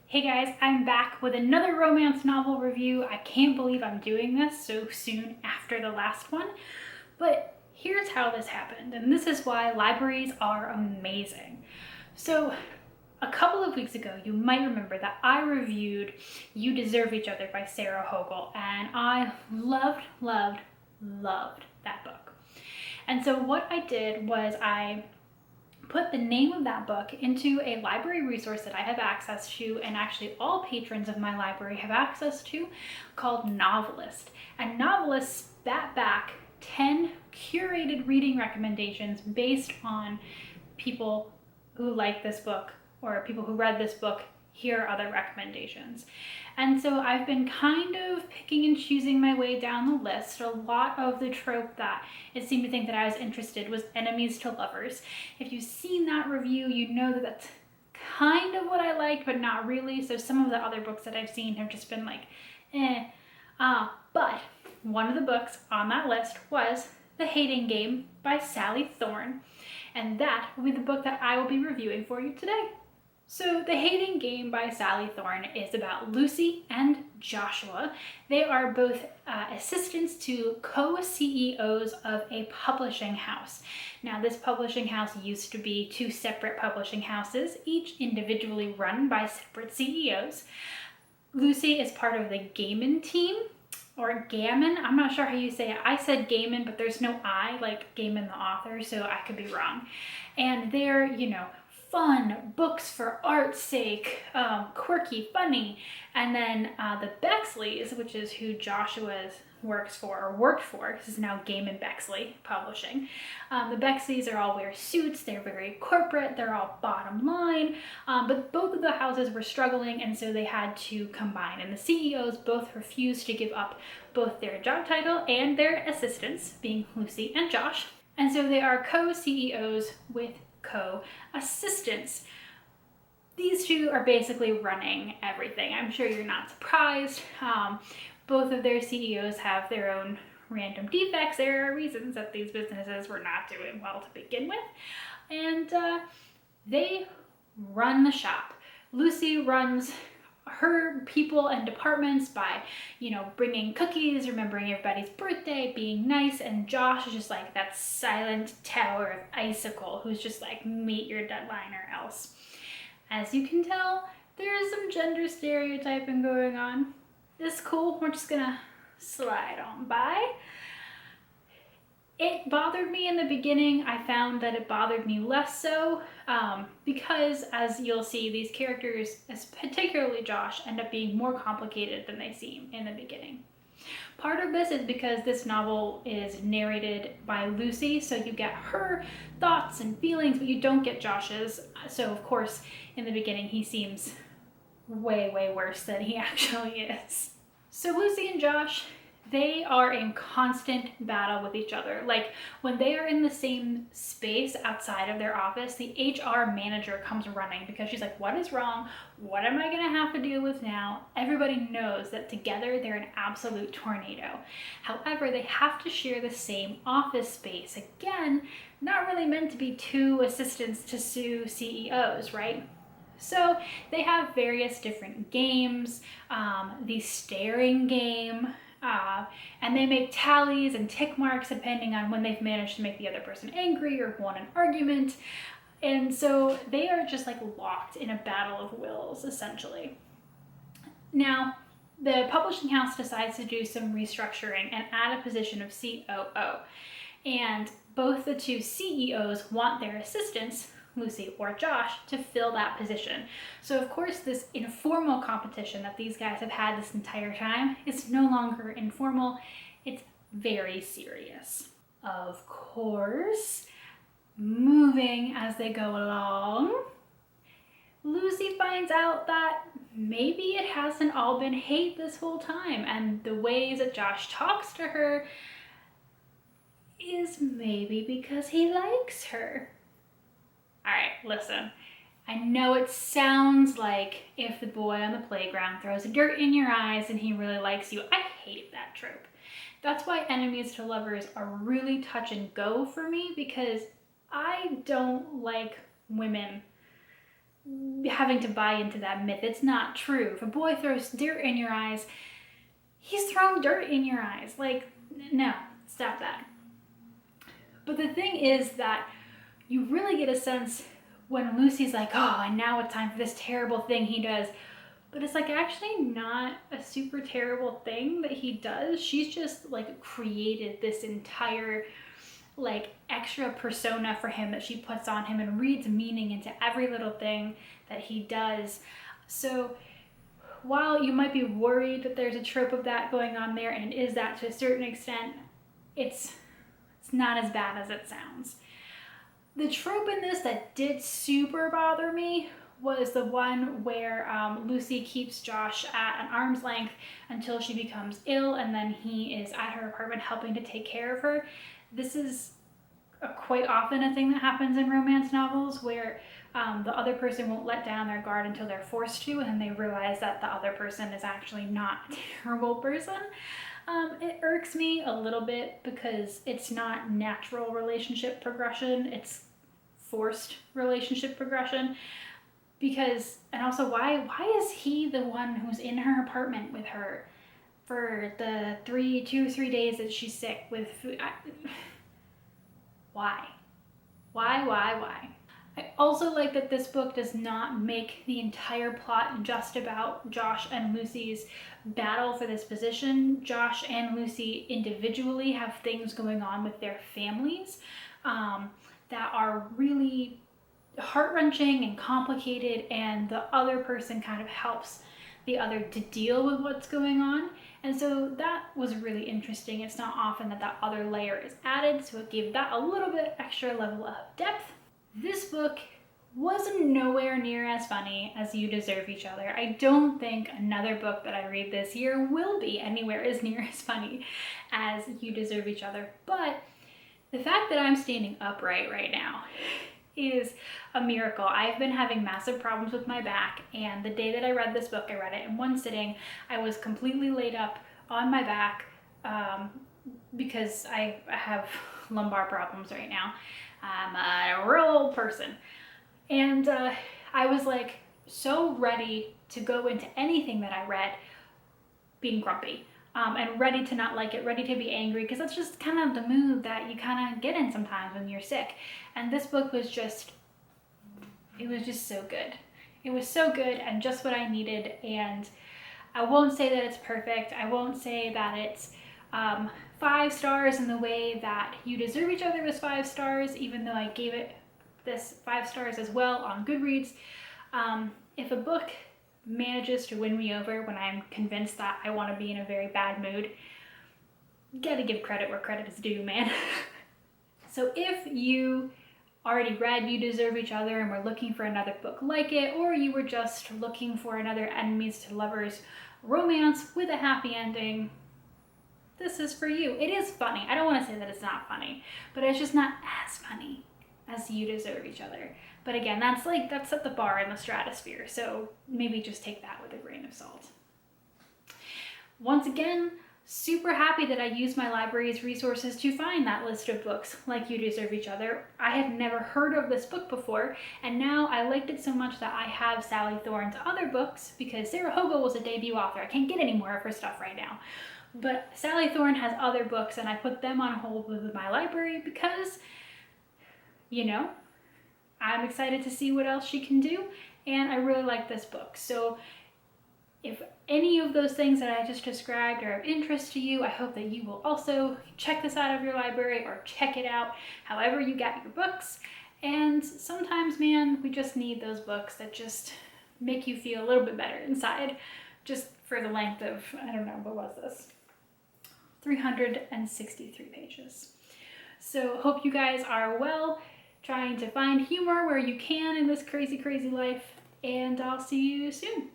Hey guys, I'm back with another romance novel review. I can't believe I'm doing this so soon after the last one, but here's how this happened, and this is why libraries are amazing. So, a couple of weeks ago, you might remember that I reviewed You Deserve Each Other by Sarah Hogle, and I loved that book. And so what I did was I put the name of that book into a library resource that I have access to, and actually all patrons of my library have access to, called Novelist. And Novelist spat back 10 curated reading recommendations based on people who like this book or people who read this book. Here are other recommendations. And so I've been kind of picking and choosing my way down the list. A lot of the trope that it seemed to think that I was interested was enemies to lovers. If you've seen that review, you know that that's kind of what I liked, but not really. So some of the other books that I've seen have just been like, But one of the books on that list was The Hating Game by Sally Thorne. And that will be the book that I will be reviewing for you today. So The Hating Game by Sally Thorne is about Lucy and Joshua. They are both assistants to co-CEOs of a publishing house. Now, this publishing house used to be two separate publishing houses, each individually run by separate CEOs. Lucy is part of the Gaiman team, or Gammon. I'm not sure how you say it. I said Gaiman, but there's no I, like Gaiman the author, so I could be wrong. And they're, fun, books for art's sake, quirky, funny. And then the Bexleys, which is who Joshua worked for, this is now Gaiman Bexley Publishing. The Bexleys are all wear suits, they're very corporate, they're all bottom line, but both of the houses were struggling, and so they had to combine. And the CEOs both refused to give up both their job title and their assistants, being Lucy and Josh. And so they are co-CEOs with co-assistants. These two are basically running everything. I'm sure you're not surprised. Both of their CEOs have their own random defects. There are reasons that these businesses were not doing well to begin with. And they run the shop. Lucy runs her people and departments by, bringing cookies, remembering everybody's birthday, being nice, and Josh is just like that silent tower of icicle who's just like, meet your deadline or else. As you can tell, there is some gender stereotyping going on. This is cool, we're just gonna slide on by. It bothered me in the beginning. I found that it bothered me less so because, as you'll see, these characters, particularly Josh, end up being more complicated than they seem in the beginning. Part of this is because this novel is narrated by Lucy, so you get her thoughts and feelings, but you don't get Josh's. So, of course, in the beginning, he seems way worse than he actually is. So Lucy and Josh, they are in constant battle with each other. Like, when they are in the same space outside of their office, the HR manager comes running because she's like, what is wrong? What am I gonna have to deal with now? Everybody knows that together they're an absolute tornado. However, they have to share the same office space. Again, not really meant to be two assistants to sue CEOs, right? So they have various different games, the staring game, and they make tallies and tick marks depending on when they've managed to make the other person angry or won an argument. And so they are just like locked in a battle of wills, essentially. Now, the publishing house decides to do some restructuring and add a position of COO. And both the two CEOs want their assistants, Lucy or Josh, to fill that position. So of course this informal competition that these guys have had this entire time is no longer informal, it's very serious. Of course, moving as they go along, Lucy finds out that maybe it hasn't all been hate this whole time, and the ways that Josh talks to her is maybe because he likes her. All right, listen, I know it sounds like if the boy on the playground throws dirt in your eyes and he really likes you. I hate that trope. That's why enemies to lovers are really touch and go for me, because I don't like women having to buy into that myth. It's not true. If a boy throws dirt in your eyes, he's throwing dirt in your eyes. Like, no, stop that. But the thing is that you really get a sense when Lucy's like, oh, and now it's time for this terrible thing he does. But it's like actually not a super terrible thing that he does. She's just like created this entire like extra persona for him that she puts on him and reads meaning into every little thing that he does. So while you might be worried that there's a trope of that going on there, and it is that to a certain extent, it's not as bad as it sounds. The trope in this that did super bother me was the one where Lucy keeps Josh at an arm's length until she becomes ill, and then he is at her apartment helping to take care of her. This is quite often a thing that happens in romance novels where the other person won't let down their guard until they're forced to, and they realize that the other person is actually not a terrible person. It irks me a little bit because it's not natural relationship progression, it's forced relationship progression. Because, and also why is he the one who's in her apartment with her for the 2 or 3 days that she's sick with food? Why? I also like that this book does not make the entire plot just about Josh and Lucy's battle for this position. Josh and Lucy individually have things going on with their families that are really heart-wrenching and complicated, and the other person kind of helps the other to deal with what's going on. And so that was really interesting. It's not often that that other layer is added, so it gave that a little bit extra level of depth. This book was nowhere near as funny as You Deserve Each Other. I don't think another book that I read this year will be anywhere as near as funny as You Deserve Each Other. But the fact that I'm standing upright right now is a miracle. I've been having massive problems with my back, and the day that I read this book, I read it in one sitting. I was completely laid up on my back because I have lumbar problems right now. I'm a real old person. And I was like so ready to go into anything that I read being grumpy. And ready to not like it, ready to be angry, because that's just kind of the mood that you kind of get in sometimes when you're sick. And this book was just, it was just so good. It was so good and just what I needed. And I won't say that it's perfect. I won't say that it's 5 stars in the way that You Deserve Each Other was 5 stars, even though I gave it this 5 stars as well on Goodreads. If a book manages to win me over when I'm convinced that I want to be in a very bad mood, gotta give credit where credit is due, man. So if you already read You Deserve Each Other and were looking for another book like it, or you were just looking for another enemies to lovers romance with a happy ending, this is for you. It is funny. I don't want to say that it's not funny, but it's just not as funny as You Deserve Each Other. But again, that's at the bar in the stratosphere, so maybe just take that with a grain of salt. Once again, super happy that I used my library's resources to find that list of books like You Deserve Each Other. I had never heard of this book before, and now I liked it so much that I have Sally Thorne's other books, because Sarah Hogle was a debut author. I can't get any more of her stuff right now. But Sally Thorne has other books, and I put them on hold with my library because, you know, I'm excited to see what else she can do, and I really like this book. So if any of those things that I just described are of interest to you, I hope that you will also check this out of your library or check it out however you get your books. And sometimes, man, we just need those books that just make you feel a little bit better inside, just for the length of, I don't know, what was this? 363 pages. So hope you guys are well, trying to find humor where you can in this crazy, crazy life, and I'll see you soon.